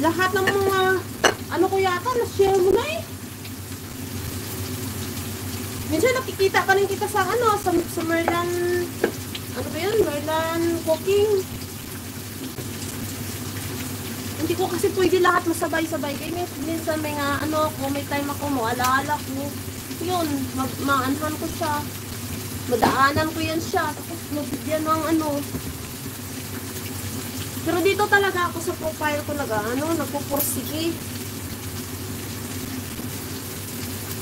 Lahat ng mga, ano ko yata, na-share mo na eh. Minsan nakikita ka rin kita sa ano, sa Merlan, ano ba yun? Merlan Cooking. Hindi ko kasi pwede lahat masabay-sabay. Kaya minsan may nga, ano, kung may time ako mo, alaala ko. Yun, maanhan ko siya. Madaanan ko yan siya. Tapos mabigyan ng ano. Pero dito talaga ako sa profile ko nagpupursige.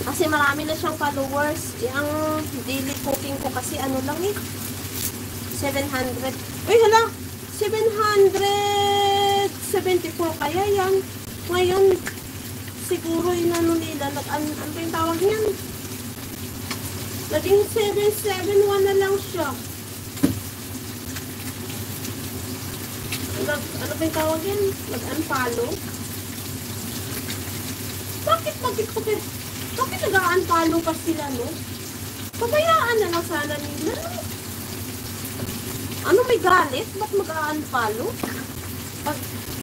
Kasi marami na siyang followers. Yung daily cooking ko kasi ano lang eh. 700. Uy, hala! 774 kaya yan. Ngayon, siguro inano nila. Ano ba yung tawag niyan? Naging 771 na lang siya. Ano ba yung tawag yan? Nag-unfollow? Bakit nag-unfollow pa sila, no? Pabayaan na lang sana nila, no? Ano, may galit? Ba't mag-unfollow?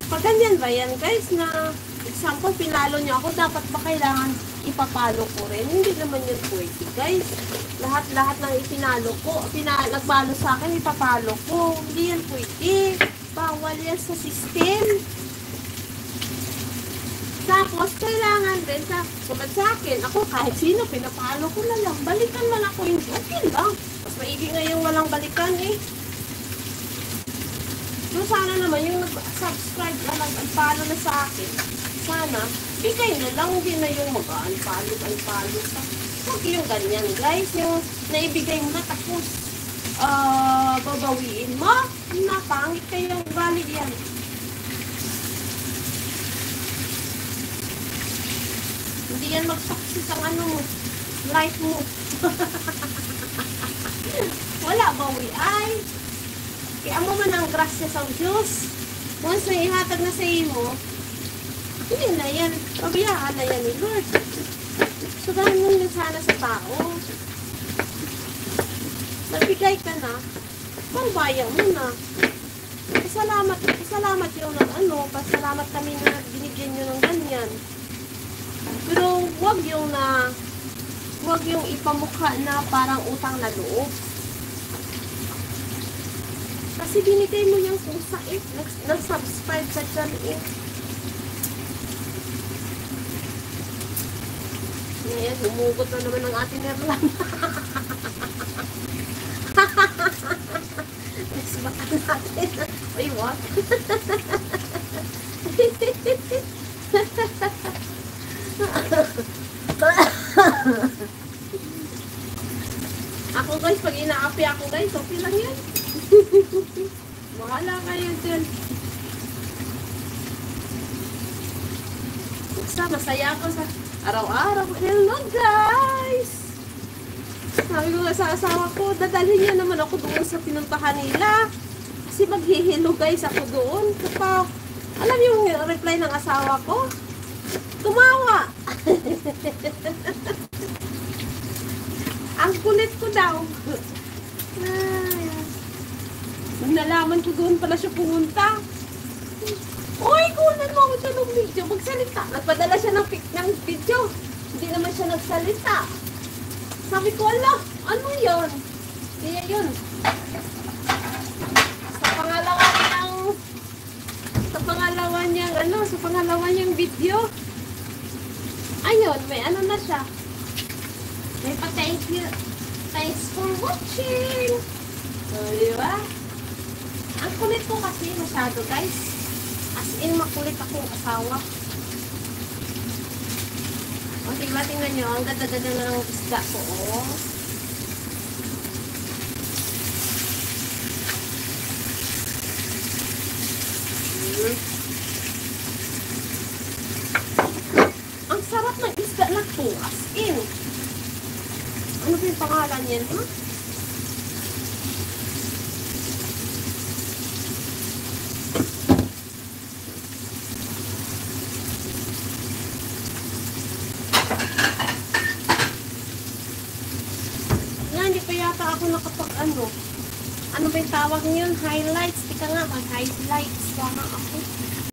Pag ganyan ba yan, guys, na example, pinalo niyo ako, dapat ba kailangan ipapalo ko rin? Hindi naman yun pwede, guys. Lahat ng ipinalo ko, nagbalo sa akin, ipapalo ko. Hindi yan pwede. Bawal yan sa system. Tapos, kailangan din sa akin, ako kahit sino, pinapalo ko na lang. Balikan man ako yung okay lang. Mas maigi nga yung walang balikan eh. So, sana naman yung nag-subscribe na nag-unfollow na sa akin. Sana, bigay na lang, hindi na yung mag-unfollow ka. Huwag yung ganyan, guys. Yung naibigay mo na tapos babawiin mo. Napangit kayong ugali yan. Hindi yan mag-success ang ano mo, life mo. Wala bawi ay. Kaya mo man ang grasya sa Diyos. Once na ihatag na sa imo, hindi na yan. Pabiyaan na yan ni Lord. So, dahil mo na sana sa tao. Nagbigay ka na, magbayang mo na. Pasalamat yung pasalamat kami na binigyan nyo ng ganyan. Pero wag yung ipamukha na parang utang na loob. Kasi binigay mo yung pusa eh. Nag-subscribe sa channel eh. Ngayon, humugot na naman ang ating Merlan. Next baka natin. Uy, what? Ako guys, pag inaapi ako guys, okay lang yan. Bahala kayo dyan. Masaya ako sa araw-araw. Hello guys! Sabi ko sa asawa ko, dadalhin niya naman ako doon sa pinuntahan nila. Kasi maghihilo guys ako doon. Kapag, alam yung reply ng asawa ko? Tumawa! Ang kulit ko daw. Nung nalaman ko doon pala siya pumunta. Uy, kunan mo ako siya ng video. Magsalita. Nagpadala siya ng video. Hindi naman siya nagsalita. Sabi ko, ala, ano yun? Kaya yun. Sa pangalawa niyang video. Ayun, may ano na siya. May pa-thank you. Thanks for watching. So, diba? Ang kulit ko kasi masyado, guys. As in, makulit akong asawa. O, diba, tingnan nyo. Ang ganda-ganda na ng isda ko, oh. Ang sarap ng isda na to. As in. Ano ba yung pangalan yan, ha? Hindi pa yata ako nakapag ano ba yung tawag niyon? Highlights. Tika nga, mag-highlights. Wala ako.